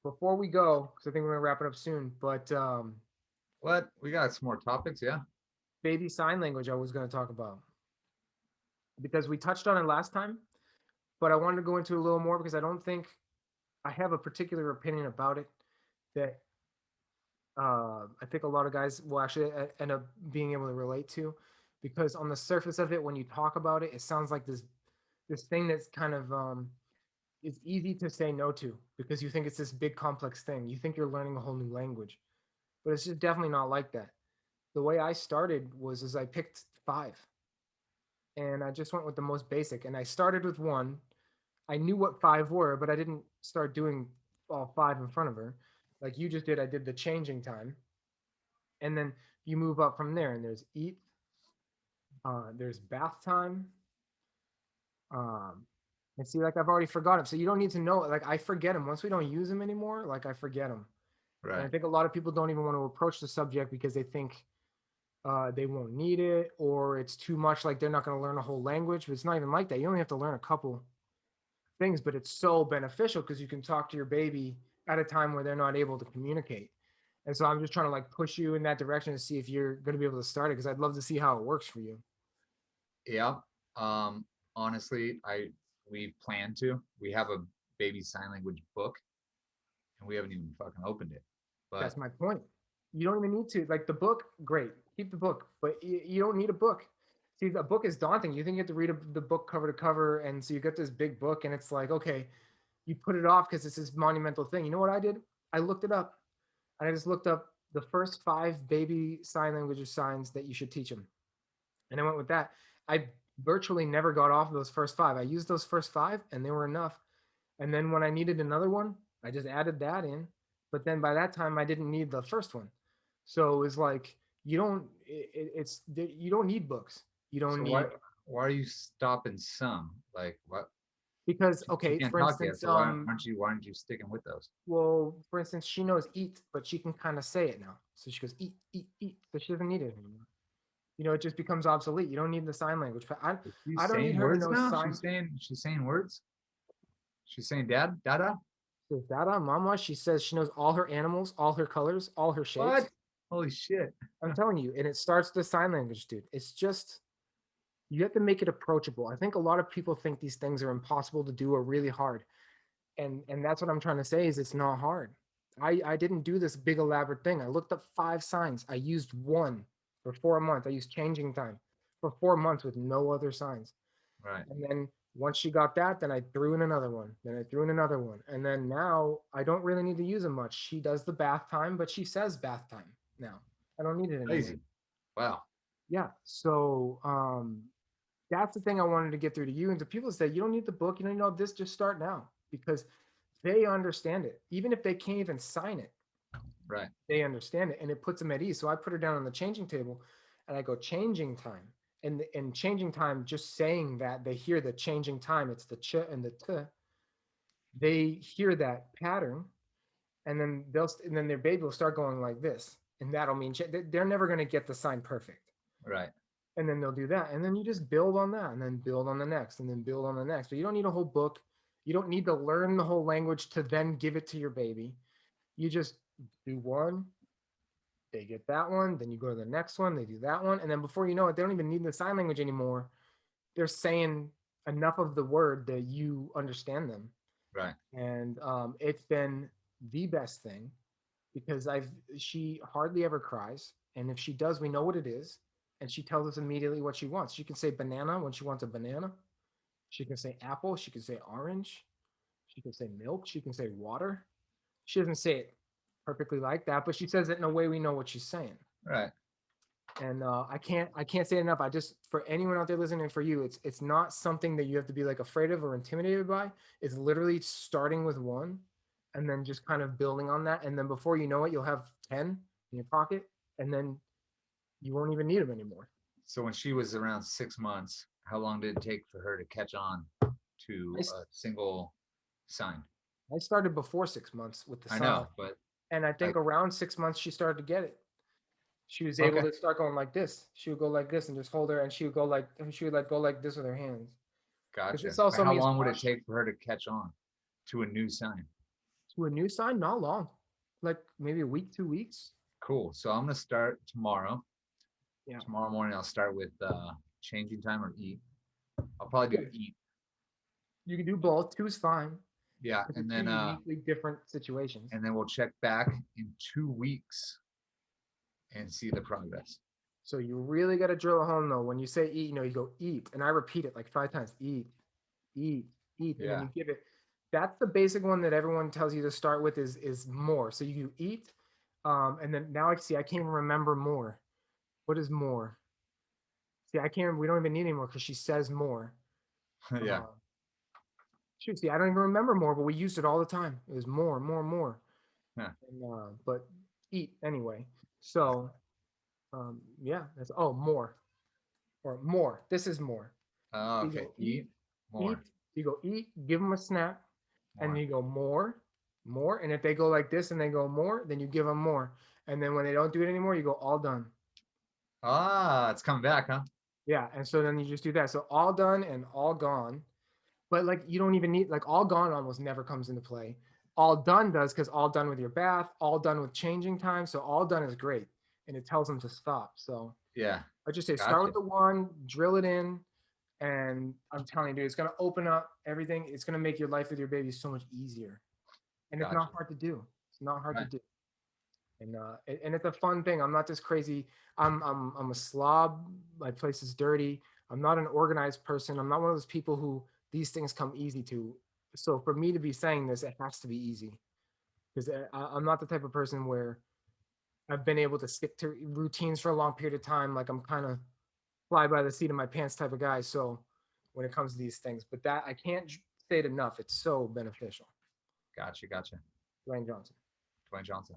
before we go, because I think we're gonna wrap it up soon, but What? We got some more topics, yeah? baby sign language I was gonna talk about because we touched on it last time, but I wanted to go into a little more because I don't think I have a particular opinion about it that I think a lot of guys will actually end up being able to relate to, because on the surface of it, when you talk about it, it sounds like this thing that's kind of it's easy to say no to because you think it's this big complex thing. You think you're learning a whole new language, but it's just definitely not like that. The way I started was as I picked five, and I just went with the most basic. And I started with one. I knew what five were, but I didn't start doing all five in front of her, like you just did. I did the changing time, and then you move up from there. And there's eat, there's bath time, and see, like I've already forgot them, so you don't need to know. Like I forget them once we don't use them anymore. Like I forget them, and I Right. think a lot of people don't even want to approach the subject because they think they won't need it or it's too much. Like they're not going to learn a whole language, but it's not even like that. You only have to learn a couple things, but it's so beneficial because you can talk to your baby at a time where they're not able to communicate. And so I'm just trying to like push you in that direction to see if you're going to be able to start it because I'd love to see how it works for you. Yeah. Um, honestly, we plan to. We have a baby sign language book and we haven't even fucking opened it. That's But my point. You don't even need to like the book. Great, keep the book, but you don't need a book. See, the book is daunting. You think you have to read the book cover to cover, and so you get this big book, and it's like, okay, you put it off because it's this monumental thing. You know what I did? I looked it up, and I just looked up the first five baby sign language signs that you should teach them, and I went with that. I virtually never got off of those first five. I used those first five, and they were enough. And then when I needed another one, I just added that in. But then by that time, I didn't need the first one. So it was like you don't. It's you don't need books. You don't so need why are you stopping some? Like what? because She okay, can't for talk yet, instance, so why aren't you sticking with those? well, for instance, she knows eat, but she can kind of say it now. So she goes eat, eat, eat, but she doesn't need it anymore. You know, it just becomes obsolete. You don't need the sign language. But Is she I don't need saying her to words know now? sign. She's saying words? She's saying dad, dada? Says Dada, Mama. She says she knows all her animals, all her colors, all her shapes. What? Holy shit. I'm telling you, and it starts the sign language, dude. It's just you have to make it approachable. I think a lot of people think these things are impossible to do or really hard, and that's what I'm trying to say is it's not hard. I didn't do this big elaborate thing. I looked up five signs. I used one for 4 months. I used changing time for 4 months with no other signs. Right. And then once she got that, then I threw in another one. Then I threw in another one. And then now I don't really need to use them much. She does the bath time, but she says bath time now. I don't need it anymore. Crazy. Wow. Yeah. So that's the thing I wanted to get through to you and to people that you don't need the book, you don't need all this, just start now because they understand it. Even if they can't even sign it, Right. they understand it and it puts them at ease. So I put her down on the changing table and I go changing time. And changing time, just saying that they hear the changing time, it's the ch and the t. They hear that pattern, and then their baby will start going like this, and that'll mean they're never going to get the sign perfect. Right. And then they'll do that, and then you just build on that, and then build on the next, and then build on the next. But you don't need a whole book. You don't need to learn the whole language to then give it to your baby. You just do one, they get that one, then you go to the next one, they do that one, and then before you know it, they don't even need the sign language anymore. They're saying enough of the word that you understand them, Right. and it's been the best thing because I've she hardly ever cries, and if she does, we know what it is, and she tells us immediately what she wants. She can say banana when she wants a banana. She can say apple. She can say orange. She can say milk. She can say water. She doesn't say it perfectly like that, but she says it in a way we know what she's saying. Right. And I can't say it enough. I just for anyone out there listening, for you, it's not something that you have to be like afraid of or intimidated by. It's literally starting with one, and then just kind of building on that, and then before you know it, you'll have 10 in your pocket, and then you won't even need them anymore. So when she was around 6 months, how long did it take for her to catch on I to a single sign? I started before 6 months with the I sign, know, but and I think like, around 6 months she started to get it. She was able okay, to start going like this. She would go like this and just hold her, and she would like go like this with her hands. Because gotcha. this But also how means long would it posture. take for her to catch on to a new sign? To a new sign, not long, like maybe a week, 2 weeks. Cool. So I'm gonna start tomorrow. Yeah. Tomorrow morning I'll start with changing time or eat. I'll probably do Good. eat. You can do both. Two's fine. Yeah, Because and it's two then uniquely different situations. we'll check back in 2 weeks and see the progress. So you really got to drill home though. When you say eat, you go eat, and I repeat it like 5 times: eat, eat, eat, and then Yeah. you give it. That's the basic one that everyone tells you to start with is more. So you eat, and then now I see I can't even remember more. What is more? See, I can't. We don't even need anymore because she says more. Yeah. Uh, shoot, see, I don't even remember more, but we used it all the time. It was more, more, more. Yeah. And, but eat anyway. So, yeah, that's more or more. This is more. You Okay. go Eat eat. more. You go eat. Give them a snap, and More. you go more, more. And if they go like this and they go more, then you give them more. And then when they don't do it anymore, you go all done. Ah, it's coming back, huh? Yeah, and so then you just do that. So all done and all gone. But like you don't even need like all gone almost never comes into play. All done does because all done with your bath, all done with changing time. So all done is great, and it tells them to stop. So Yeah. I just say start Gotcha. with the one, drill it in, and I'm telling you, dude, it's gonna open up everything. It's gonna make your life with your baby so much easier, and it's Gotcha. not hard to do. It's not hard to Right. do, and it's a fun thing. I'm not this crazy. I'm a slob. My place is dirty. I'm not an organized person. I'm not one of those people who these things come easy to. So for me to be saying this, it has to be easy because I'm not the type of person where I've been able to stick to routines for a long period of time. Like I'm kind of fly by the seat of my pants type of guy. So when it comes to these things, but that I can't say it enough. It's so beneficial. Gotcha. Gotcha. Dwayne Johnson. Dwayne Johnson.